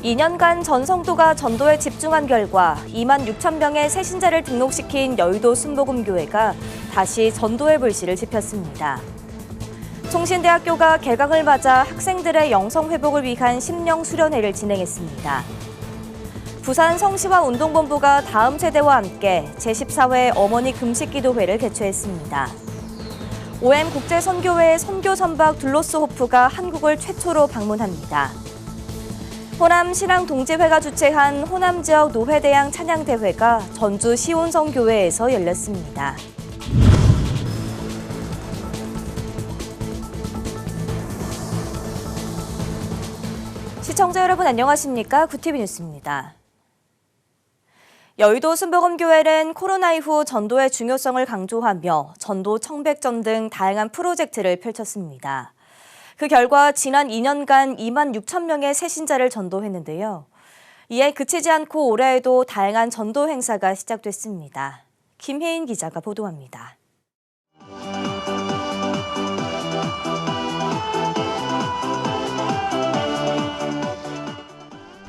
2년간 전 성도가 전도에 집중한 결과 2만 6천 명의 새 신자를 등록시킨 여의도 순복음교회가 다시 전도의 불씨를 지폈습니다. 총신대학교가 개강을 맞아 학생들의 영성 회복을 위한 심령 수련회를 진행했습니다. 부산 성시와 운동본부가 다음 세대와 함께 제14회 어머니 금식기도회를 개최했습니다. OM 국제선교회의 선교 선박 둘로스 호프가 한국을 최초로 방문합니다. 호남 신앙동지회가 주최한 호남 지역 노회대양 찬양대회가 전주 시온성교회에서 열렸습니다. 시청자 여러분 안녕하십니까? 구티비 뉴스입니다. 여의도 순복음교회는 코로나 이후 전도의 중요성을 강조하며 전도 청백전 등 다양한 프로젝트를 펼쳤습니다. 그 결과 지난 2년간 2만 6천 명의 새 신자를 전도했는데요. 이에 그치지 않고 올해에도 다양한 전도 행사가 시작됐습니다. 김혜인 기자가 보도합니다.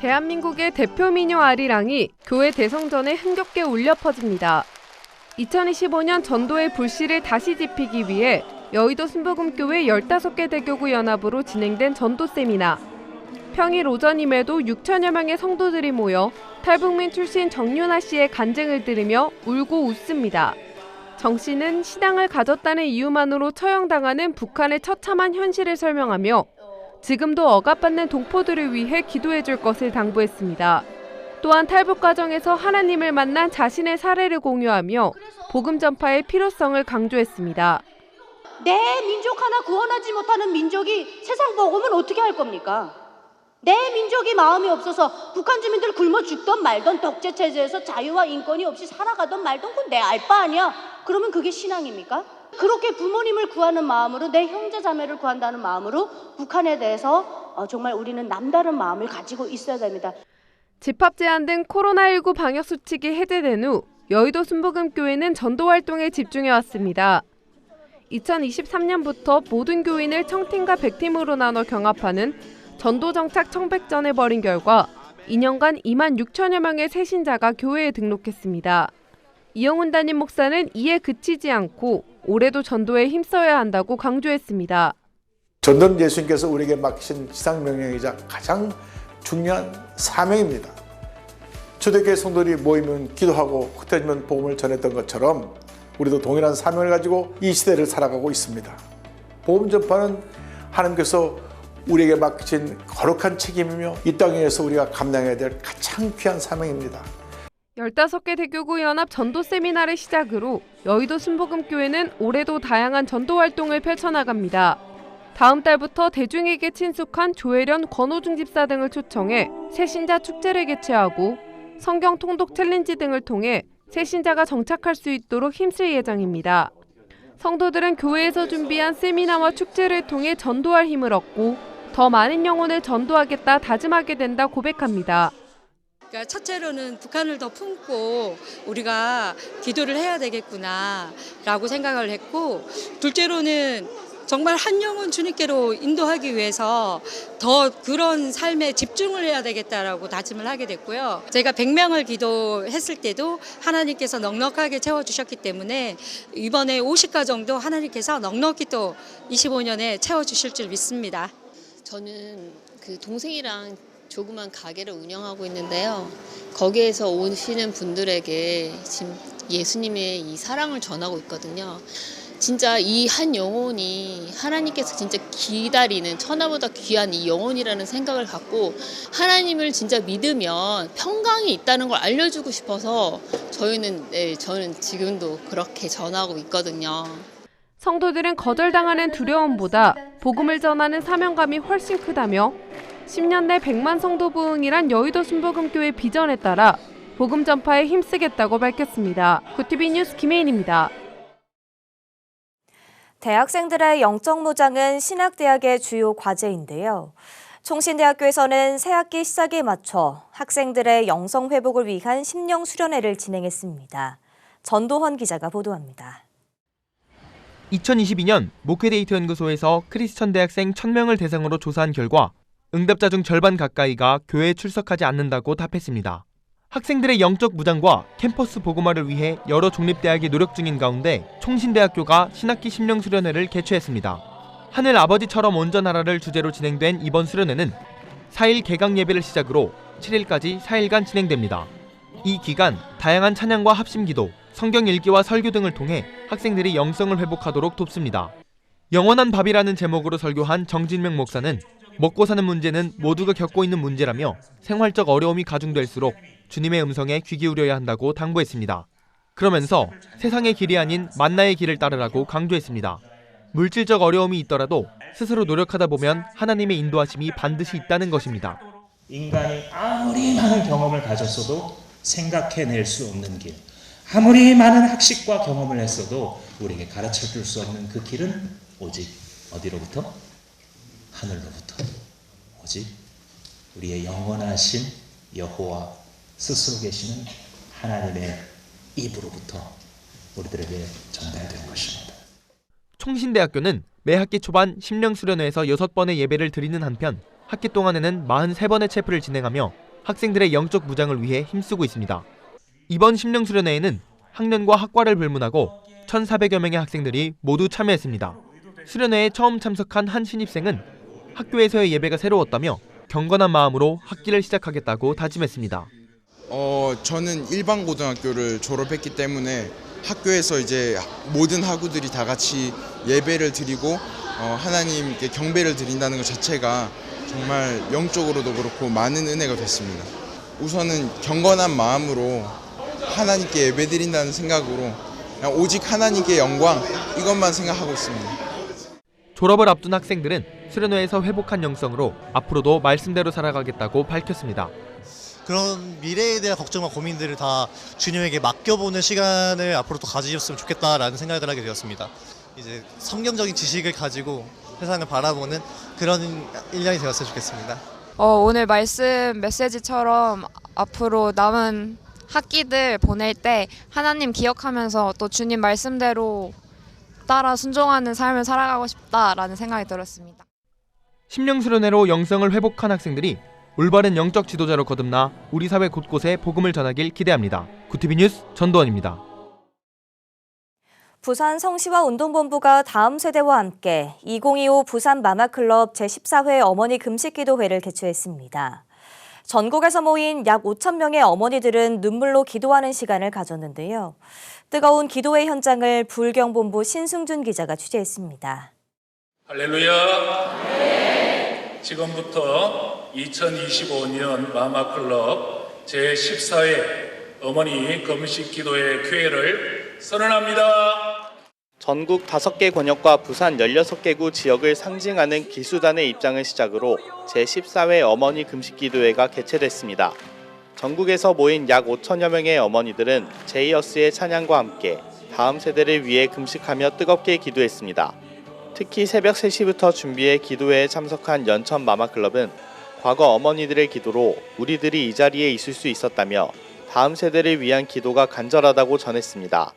대한민국의 대표 미녀 아리랑이 교회 대성전에 흥겹게 울려 퍼집니다. 2025년 전도의 불씨를 다시 지피기 위해 여의도 순복음교회 15개 대교구 연합으로 진행된 전도 세미나. 평일 오전임에도 6천여 명의 성도들이 모여 탈북민 출신 정윤아 씨의 간증을 들으며 울고 웃습니다. 정 씨는 신앙을 가졌다는 이유만으로 처형당하는 북한의 처참한 현실을 설명하며 지금도 억압받는 동포들을 위해 기도해 줄 것을 당부했습니다. 또한 탈북 과정에서 하나님을 만난 자신의 사례를 공유하며 복음 전파의 필요성을 강조했습니다. 내 민족 하나 구원하지 못하는 민족이 세상 복음을 어떻게 할 겁니까? 내 민족이 마음이 없어서 북한 주민들 굶어 죽던 말던 독재 체제에서 자유와 인권이 없이 살아가던 말던 그건 내 알 바 아니야. 그러면 그게 신앙입니까? 그렇게 부모님을 구하는 마음으로 내 형제 자매를 구한다는 마음으로 북한에 대해서 정말 우리는 남다른 마음을 가지고 있어야 됩니다. 집합 제한 등 코로나19 방역 수칙이 해제된 후 여의도 순복음교회는 전도 활동에 집중해 왔습니다. 2023년부터 모든 교인을 청팀과 백팀으로 나눠 경합하는 전도 정착 청백전을 벌인 결과 2년간 2만 6천여 명의 새 신자가 교회에 등록했습니다. 이영훈 담임 목사는 이에 그치지 않고 올해도 전도에 힘써야 한다고 강조했습니다. 전도는 예수님께서 우리에게 맡기신 지상명령이자 가장 중요한 사명입니다. 초대교회 성도들이 모이면 기도하고 흩어지면 복음을 전했던 것처럼 우리도 동일한 사명을 가지고 이 시대를 살아가고 있습니다. 복음 전파는 하나님께서 우리에게 맡기신 거룩한 책임이며 이 땅에서 우리가 감당해야 될 가장 귀한 사명입니다. 15개 대교구 연합 전도 세미나를 시작으로 여의도 순복음교회는 올해도 다양한 전도 활동을 펼쳐나갑니다. 다음 달부터 대중에게 친숙한 조혜련 권호중 집사 등을 초청해 새신자 축제를 개최하고 성경 통독 챌린지 등을 통해 새신자가 정착할 수 있도록 힘쓸 예정입니다. 성도들은 교회에서 준비한 세미나와 축제를 통해 전도할 힘을 얻고 더 많은 영혼을 전도하겠다 다짐하게 된다 고백합니다. 그러니까 첫째로는 북한을 더 품고 우리가 기도를 해야 되겠구나라고 생각을 했고, 둘째로는 정말 한 영혼 주님께로 인도하기 위해서 더 그런 삶에 집중을 해야 되겠다라고 다짐을 하게 됐고요. 제가 100명을 기도했을 때도 하나님께서 넉넉하게 채워주셨기 때문에 이번에 50가 정도 하나님께서 넉넉히 또 25년에 채워주실 줄 믿습니다. 저는 그 동생이랑 조그만 가게를 운영하고 있는데요. 거기에서 오시는 분들에게 지금 예수님의 이 사랑을 전하고 있거든요. 진짜 이 한 영혼이 하나님께서 진짜 기다리는 천하보다 귀한 이 영혼이라는 생각을 갖고 하나님을 진짜 믿으면 평강이 있다는 걸 알려주고 싶어서 저는 지금도 그렇게 전하고 있거든요. 성도들은 거절당하는 두려움보다 복음을 전하는 사명감이 훨씬 크다며 10년 내 100만 성도 부흥이란 여의도 순복음교회 비전에 따라 복음 전파에 힘쓰겠다고 밝혔습니다. 구티비 뉴스 김혜인입니다. 대학생들의 영적 무장은 신학대학의 주요 과제인데요. 총신대학교에서는 새학기 시작에 맞춰 학생들의 영성 회복을 위한 심령 수련회를 진행했습니다. 전도헌 기자가 보도합니다. 2022년 목회데이터 연구소에서 크리스천 대학생 1000명을 대상으로 조사한 결과 응답자 중 절반 가까이가 교회에 출석하지 않는다고 답했습니다. 학생들의 영적 무장과 캠퍼스 복음화를 위해 여러 종립대학이 노력 중인 가운데 총신대학교가 신학기 심령 수련회를 개최했습니다. 하늘 아버지처럼 온전하라를 주제로 진행된 이번 수련회는 4일 개강 예배를 시작으로 7일까지 4일간 진행됩니다. 이 기간 다양한 찬양과 합심기도, 성경 읽기와 설교 등을 통해 학생들이 영성을 회복하도록 돕습니다. 영원한 밥이라는 제목으로 설교한 정진명 목사는 먹고 사는 문제는 모두가 겪고 있는 문제라며 생활적 어려움이 가중될수록 주님의 음성에 귀 기울여야 한다고 당부했습니다. 그러면서 세상의 길이 아닌 만나의 길을 따르라고 강조했습니다. 물질적 어려움이 있더라도 스스로 노력하다 보면 하나님의 인도하심이 반드시 있다는 것입니다. 인간이 아무리 많은 경험을 가졌어도 생각해낼 수 없는 길, 아무리 많은 학식과 경험을 했어도 우리에게 가르쳐줄 수 없는 그 길은 오직 어디로부터? 하늘로부터. 오직 우리의 영원하신 여호와 스스로 계시는 하나님의 입으로부터 우리들에게 전달된 것입니다. 총신대학교는 매 학기 초반 심령 수련회에서 6번의 예배를 드리는 한편 학기 동안에는 43번의 체프를 진행하며 학생들의 영적 무장을 위해 힘쓰고 있습니다. 이번 심령 수련회에는 학년과 학과를 불문하고 1,400여 명의 학생들이 모두 참여했습니다. 수련회에 처음 참석한 한 신입생은 학교에서의 예배가 새로웠다며 경건한 마음으로 학기를 시작하겠다고 다짐했습니다. 저는 일반 고등학교를 졸업했기 때문에 학교에서 이제 모든 학우들이 다 같이 예배를 드리고 하나님께 경배를 드린다는 것 자체가 정말 영적으로도 그렇고 많은 은혜가 됐습니다. 우선은 경건한 마음으로 하나님께 예배 드린다는 생각으로 그냥 오직 하나님께 영광 이것만 생각하고 있습니다. 졸업을 앞둔 학생들은 수련회에서 회복한 영성으로 앞으로도 말씀대로 살아가겠다고 밝혔습니다. 그런 미래에 대한 걱정과 고민들을 다 주님에게 맡겨보는 시간을 앞으로 더 가지셨으면 좋겠다라는 생각을 하게 되었습니다. 이제 성경적인 지식을 가지고 세상을 바라보는 그런 1년이 되었으면 좋겠습니다. 오늘 말씀 메시지처럼 앞으로 남은 학기들 보낼 때 하나님 기억하면서 또 주님 말씀대로 따라 순종하는 삶을 살아가고 싶다라는 생각이 들었습니다. 심령 수련회로 영성을 회복한 학생들이 올바른 영적 지도자로 거듭나 우리 사회 곳곳에 복음을 전하길 기대합니다. 구티비 뉴스 전도원입니다. 부산 성시와 운동본부가 다음 세대와 함께 2025 부산 마마클럽 제14회 어머니 금식기도회를 개최했습니다. 전국에서 모인 약 5천 명의 어머니들은 눈물로 기도하는 시간을 가졌는데요. 뜨거운 기도회 현장을 불경본부 신승준 기자가 취재했습니다. 할렐루야. 네. 지금부터 2025년 마마클럽 제14회 어머니 금식기도회 쾌회를 선언합니다. 전국 5개 권역과 부산 16개구 지역을 상징하는 기수단의 입장을 시작으로 제14회 어머니 금식기도회가 개최됐습니다. 전국에서 모인 약 5천여 명의 어머니들은 제이어스의 찬양과 함께 다음 세대를 위해 금식하며 뜨겁게 기도했습니다. 특히 새벽 3시부터 준비해 기도회에 참석한 연천 마마클럽은 과거 어머니들의 기도로 우리들이 이 자리에 있을 수 있었다며 다음 세대를 위한 기도가 간절하다고 전했습니다.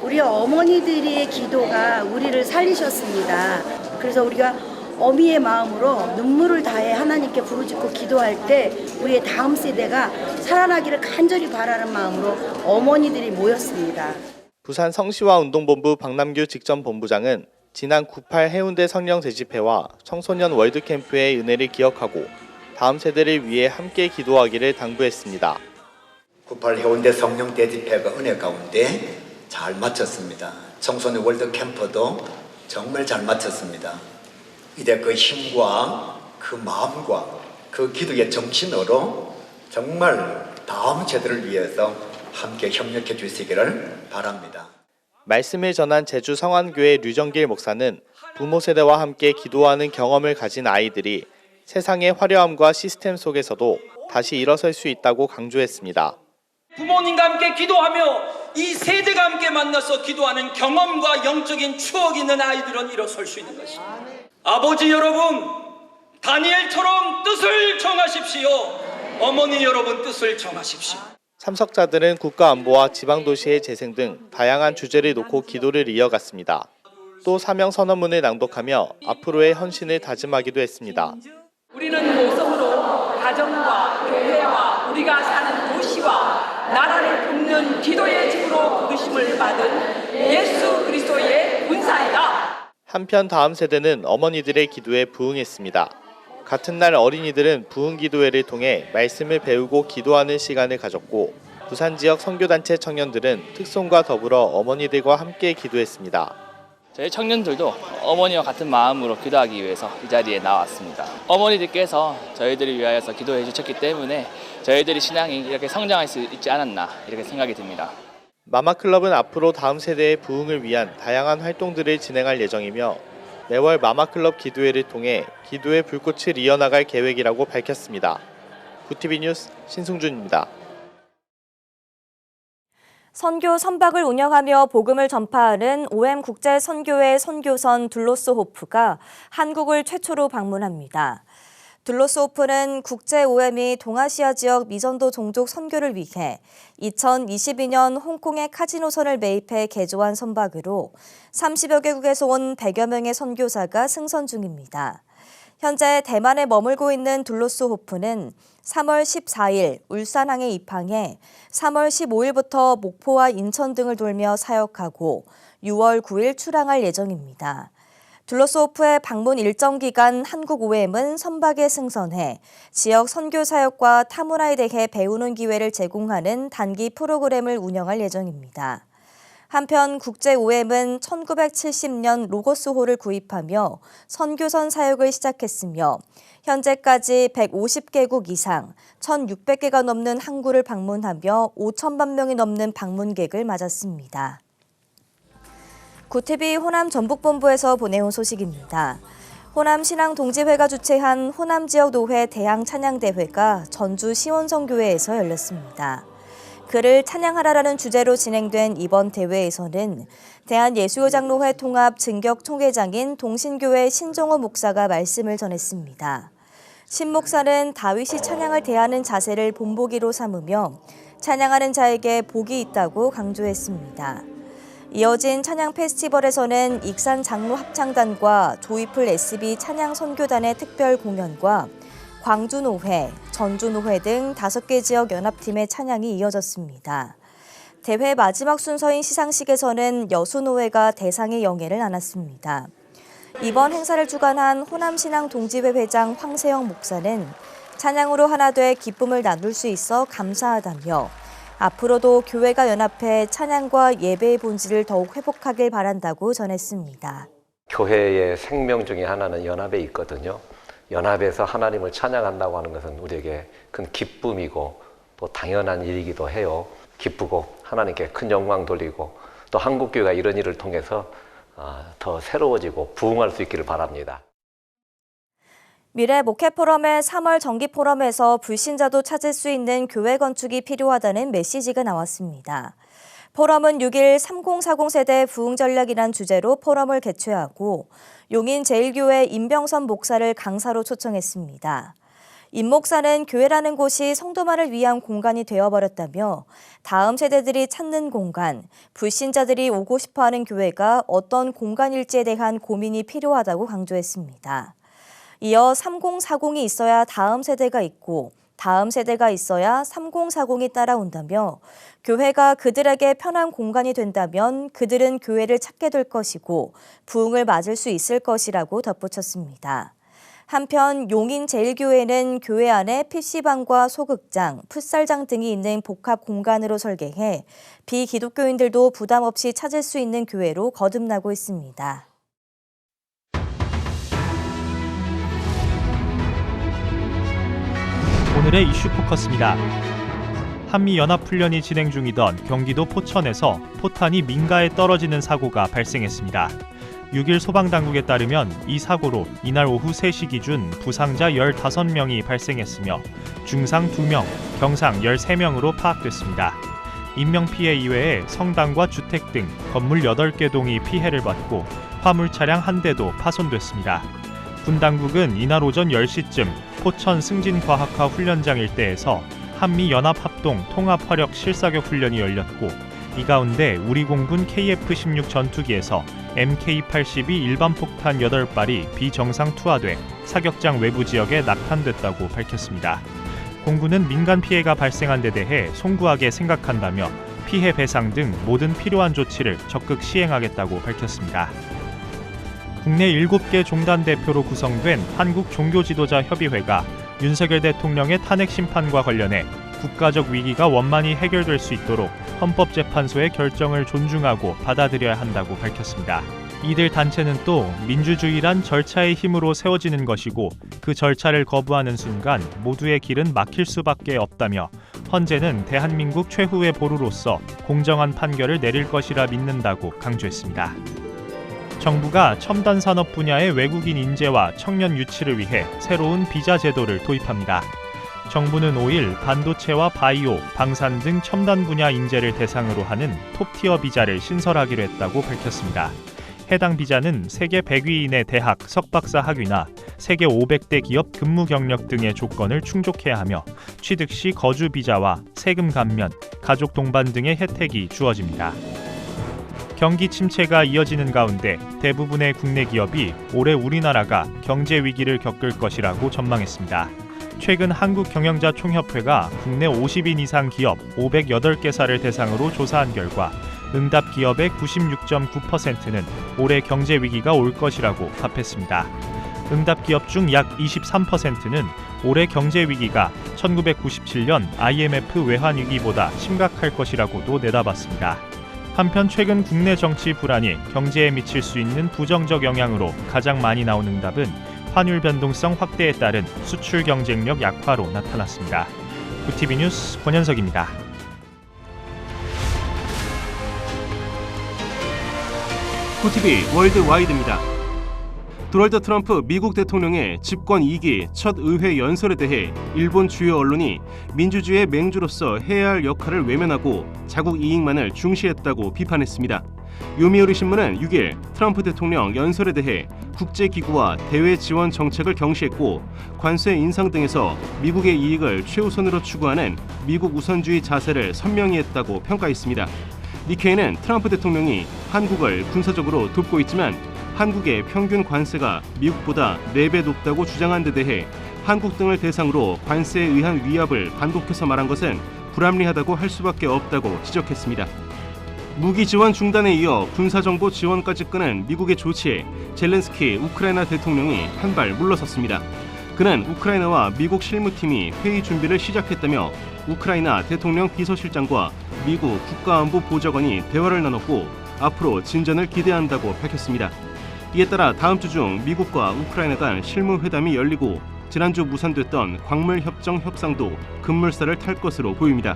우리 어머니들의 기도가 우리를 살리셨습니다. 그래서 우리가 어미의 마음으로 눈물을 다해 하나님께 부르짖고 기도할 때 우리의 다음 세대가 살아나기를 간절히 바라는 마음으로 어머니들이 모였습니다. 부산 성시와 운동본부 박남규 직전본부장은 지난 98 해운대 성령 대집회와 청소년 월드캠프의 은혜를 기억하고 다음 세대를 위해 함께 기도하기를 당부했습니다. 98 해운대 성령 대집회가 은혜 가운데 잘 마쳤습니다. 청소년 월드캠프도 정말 잘 마쳤습니다. 이제 그 힘과 그 마음과 그 기도의 정신으로 정말 다음 세대를 위해서 함께 협력해 주시기를 바랍니다. 말씀을 전한 제주 성안교회 류정길 목사는 부모 세대와 함께 기도하는 경험을 가진 아이들이 세상의 화려함과 시스템 속에서도 다시 일어설 수 있다고 강조했습니다. 부모님과 함께 기도하며 이 세대가 함께 만나서 기도하는 경험과 영적인 추억이 있는 아이들은 일어설 수 있는 것입니다. 아버지 여러분, 다니엘처럼 뜻을 정하십시오. 어머니 여러분 뜻을 정하십시오. 참석자들은 국가안보와 지방도시의 재생 등 다양한 주제를 놓고 기도를 이어갔습니다. 또 사명 선언문을 낭독하며 앞으로의 헌신을 다짐하기도 했습니다. 우리는 나라를 돕는 기도의 집으로 부르심을 받은 예수 그리스도의 군사이다. 한편 다음 세대는 어머니들의 기도에 부응했습니다. 같은 날 어린이들은 부흥 기도회를 통해 말씀을 배우고 기도하는 시간을 가졌고 부산 지역 선교단체 청년들은 특송과 더불어 어머니들과 함께 기도했습니다. 저희 청년들도 어머니와 같은 마음으로 기도하기 위해서 이 자리에 나왔습니다. 어머니들께서 저희들을 위하여서 기도해 주셨기 때문에 저희들이 신앙이 이렇게 성장할 수 있지 않았나 이렇게 생각이 듭니다. 마마클럽은 앞으로 다음 세대의 부흥을 위한 다양한 활동들을 진행할 예정이며 매월 마마클럽 기도회를 통해 기도의 불꽃을 이어나갈 계획이라고 밝혔습니다. 구티비 뉴스 신승준입니다. 선교 선박을 운영하며 복음을 전파하는 OM 국제 선교회 선교선 둘로스호프가 한국을 최초로 방문합니다. 둘로스호프는 국제 OM이 동아시아 지역 미전도 종족 선교를 위해 2022년 홍콩의 카지노선을 매입해 개조한 선박으로 30여 개국에서 온 100여 명의 선교사가 승선 중입니다. 현재 대만에 머물고 있는 둘로스호프는 3월 14일 울산항에 입항해 3월 15일부터 목포와 인천 등을 돌며 사역하고 6월 9일 출항할 예정입니다. 둘로스호프의 방문 일정 기간 한국 OM은 선박에 승선해 지역 선교 사역과 타문화에 대해 배우는 기회를 제공하는 단기 프로그램을 운영할 예정입니다. 한편 국제 OM은 1970년 로고스호를 구입하며 선교선 사역을 시작했으며 현재까지 150개국 이상 1,600개가 넘는 항구를 방문하며 5천만 명이 넘는 방문객을 맞았습니다. 구티비 호남 전북본부에서 보내온 소식입니다. 호남신앙동지회가 주최한 호남지역노회 대항 찬양대회가 전주 시원성교회에서 열렸습니다. 그를 찬양하라라는 주제로 진행된 이번 대회에서는 대한예수교장로회 통합 증격 총회장인 동신교회 신종호 목사가 말씀을 전했습니다. 신 목사는 다윗이 찬양을 대하는 자세를 본보기로 삼으며 찬양하는 자에게 복이 있다고 강조했습니다. 이어진 찬양 페스티벌에서는 익산 장로 합창단과 조이풀 SB 찬양 선교단의 특별 공연과 광주노회, 전주노회 등 5개 지역 연합팀의 찬양이 이어졌습니다. 대회 마지막 순서인 시상식에서는 여수노회가 대상의 영예를 안았습니다. 이번 행사를 주관한 호남신앙동지회 회장 황세영 목사는 찬양으로 하나 돼 기쁨을 나눌 수 있어 감사하다며 앞으로도 교회가 연합해 찬양과 예배의 본질을 더욱 회복하길 바란다고 전했습니다. 교회의 생명 중에 하나는 연합에 있거든요. 연합에서 하나님을 찬양한다고 하는 것은 우리에게 큰 기쁨이고 또 당연한 일이기도 해요. 기쁘고 하나님께 큰 영광 돌리고 또 한국교회가 이런 일을 통해서 더 새로워지고 부흥할 수 있기를 바랍니다. 미래 목회 포럼의 3월 정기 포럼에서 불신자도 찾을 수 있는 교회 건축이 필요하다는 메시지가 나왔습니다. 포럼은 6일 3040 세대 부흥 전략이란 주제로 포럼을 개최하고 용인 제1교회 임병선 목사를 강사로 초청했습니다. 임 목사는 교회라는 곳이 성도만을 위한 공간이 되어버렸다며 다음 세대들이 찾는 공간, 불신자들이 오고 싶어하는 교회가 어떤 공간일지에 대한 고민이 필요하다고 강조했습니다. 이어 3040이 있어야 다음 세대가 있고 다음 세대가 있어야 3040이 따라온다며 교회가 그들에게 편한 공간이 된다면 그들은 교회를 찾게 될 것이고 부흥을 맞을 수 있을 것이라고 덧붙였습니다. 한편 용인 제1교회는 교회 안에 PC방과 소극장, 풋살장 등이 있는 복합 공간으로 설계해 비기독교인들도 부담 없이 찾을 수 있는 교회로 거듭나고 있습니다. 오늘의 이슈 포커스입니다. 한미연합훈련이 진행 중이던 경기도 포천에서 포탄이 민가에 떨어지는 사고가 발생했습니다. 6일 소방당국에 따르면 이 사고로 이날 오후 3시 기준 부상자 15명이 발생했으며 중상 2명, 경상 13명으로 파악됐습니다. 인명피해 이외에 성당과 주택 등 건물 8개 동이 피해를 받고 화물 차량 1대도 파손됐습니다. 군 당국은 이날 오전 10시쯤 포천 승진과학화 훈련장 일대에서 한미연합합동 통합화력 실사격 훈련이 열렸고 이 가운데 우리 공군 KF-16 전투기에서 MK-82 일반 폭탄 8발이 비정상 투하돼 사격장 외부 지역에 낙하됐다고 밝혔습니다. 공군은 민간 피해가 발생한 데 대해 송구하게 생각한다며 피해 배상 등 모든 필요한 조치를 적극 시행하겠다고 밝혔습니다. 국내 7개 종단 대표로 구성된 한국종교지도자협의회가 윤석열 대통령의 탄핵 심판과 관련해 국가적 위기가 원만히 해결될 수 있도록 헌법재판소의 결정을 존중하고 받아들여야 한다고 밝혔습니다. 이들 단체는 또 민주주의란 절차의 힘으로 세워지는 것이고 그 절차를 거부하는 순간 모두의 길은 막힐 수밖에 없다며 헌재는 대한민국 최후의 보루로서 공정한 판결을 내릴 것이라 믿는다고 강조했습니다. 정부가 첨단 산업 분야의 외국인 인재와 청년 유치를 위해 새로운 비자 제도를 도입합니다. 정부는 5일 반도체와 바이오, 방산 등 첨단 분야 인재를 대상으로 하는 톱티어 비자를 신설하기로 했다고 밝혔습니다. 해당 비자는 세계 100위인의 대학, 석박사 학위나 세계 500대 기업 근무 경력 등의 조건을 충족해야 하며 취득 시 거주 비자와 세금 감면, 가족 동반 등의 혜택이 주어집니다. 경기 침체가 이어지는 가운데 대부분의 국내 기업이 올해 우리나라가 경제 위기를 겪을 것이라고 전망했습니다. 최근 한국경영자총협회가 국내 50인 이상 기업 508개사를 대상으로 조사한 결과 응답 기업의 96.9%는 올해 경제 위기가 올 것이라고 답했습니다. 응답 기업 중 약 23%는 올해 경제 위기가 1997년 IMF 외환 위기보다 심각할 것이라고도 내다봤습니다. 한편 최근 국내 정치 불안이 경제에 미칠 수 있는 부정적 영향으로 가장 많이 나온 응답은 환율 변동성 확대에 따른 수출 경쟁력 약화로 나타났습니다. 구TV 뉴스 권현석입니다. 구TV 월드와이드입니다. 도널드 트럼프 미국 대통령의 집권 2기 첫 의회 연설에 대해 일본 주요 언론이 민주주의의 맹주로서 해야 할 역할을 외면하고 자국 이익만을 중시했다고 비판했습니다. 요미우리 신문은 6일 트럼프 대통령 연설에 대해 국제기구와 대외 지원 정책을 경시했고 관세 인상 등에서 미국의 이익을 최우선으로 추구하는 미국 우선주의 자세를 선명히 했다고 평가했습니다. 니케이는 트럼프 대통령이 한국을 군사적으로 돕고 있지만 한국의 평균 관세가 미국보다 4배 높다고 주장한 데 대해 한국 등을 대상으로 관세에 의한 위압을 반복해서 말한 것은 불합리하다고 할 수밖에 없다고 지적했습니다. 무기 지원 중단에 이어 군사정보 지원까지 끄는 미국의 조치에 젤렌스키 우크라이나 대통령이 한 발 물러섰습니다. 그는 우크라이나와 미국 실무팀이 회의 준비를 시작했다며 우크라이나 대통령 비서실장과 미국 국가안보보좌관이 대화를 나눴고 앞으로 진전을 기대한다고 밝혔습니다. 이에 따라 다음 주 중 미국과 우크라이나 간 실무회담이 열리고 지난주 무산됐던 광물협정 협상도 급물살을 탈 것으로 보입니다.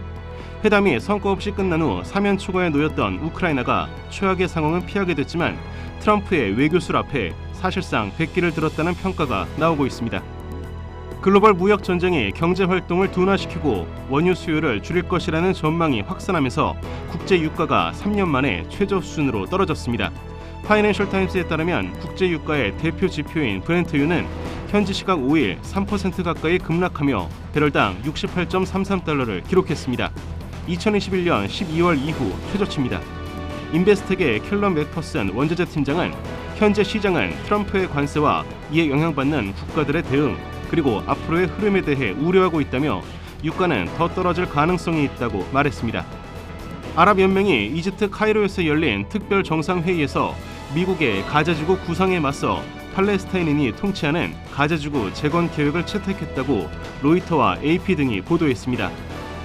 회담이 성과 없이 끝난 후 사면 초과에 놓였던 우크라이나가 최악의 상황은 피하게 됐지만 트럼프의 외교술 앞에 사실상 백기를 들었다는 평가가 나오고 있습니다. 글로벌 무역 전쟁이 경제 활동을 둔화시키고 원유 수요를 줄일 것이라는 전망이 확산하면서 국제 유가가 3년 만에 최저 수준으로 떨어졌습니다. 파이낸셜 타임스에 따르면 국제 유가의 대표 지표인 브렌트유는 현지 시각 5일 3% 가까이 급락하며 배럴당 68.33달러를 기록했습니다. 2021년 12월 이후 최저치입니다. 인베스텍의 켈런 맥퍼슨 원자재 팀장은 현재 시장은 트럼프의 관세와 이에 영향받는 국가들의 대응 그리고 앞으로의 흐름에 대해 우려하고 있다며 유가는 더 떨어질 가능성이 있다고 말했습니다. 아랍연맹이 이집트 카이로에서 열린 특별 정상회의에서 미국의 가자지구 구상에 맞서 팔레스타인인이 통치하는 가자지구 재건 계획을 채택했다고 로이터와 AP 등이 보도했습니다.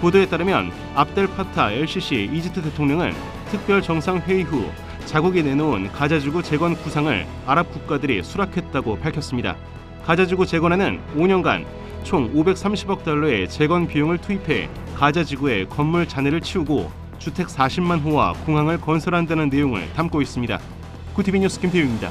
보도에 따르면 압델 파타 LCC 이집트 대통령은 특별 정상회의 후 자국이 내놓은 가자지구 재건 구상을 아랍 국가들이 수락했다고 밝혔습니다. 가자지구 재건에는 5년간 총 530억 달러의 재건 비용을 투입해 가자지구의 건물 잔해를 치우고 주택 40만 호와 공항을 건설한다는 내용을 담고 있습니다. 구TV 뉴스 김태우입니다.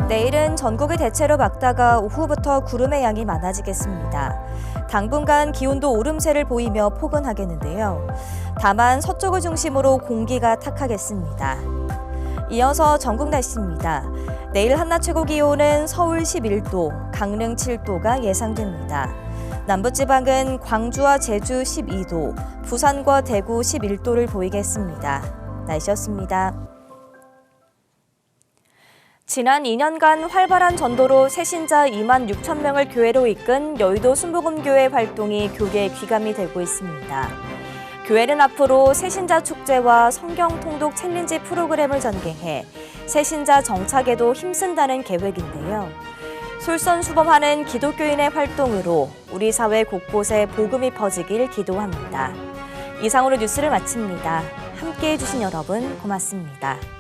내일은 전국이 대체로 맑다가 오후부터 구름의 양이 많아지겠습니다. 당분간 기온도 오름세를 보이며 포근하겠는데요. 다만 서쪽을 중심으로 공기가 탁하겠습니다. 이어서 전국 날씨입니다. 내일 한낮 최고 기온은 서울 11도, 강릉 7도가 예상됩니다. 남부지방은 광주와 제주 12도, 부산과 대구 11도를 보이겠습니다. 날씨였습니다. 지난 2년간 활발한 전도로 새신자 2만 6천 명을 교회로 이끈 여의도 순복음교회 활동이 교계에 귀감이 되고 있습니다. 교회는 앞으로 새신자 축제와 성경 통독 챌린지 프로그램을 전개해 새신자 정착에도 힘쓴다는 계획인데요. 솔선수범하는 기독교인의 활동으로 우리 사회 곳곳에 복음이 퍼지길 기도합니다. 이상으로 뉴스를 마칩니다. 함께해 주신 여러분 고맙습니다.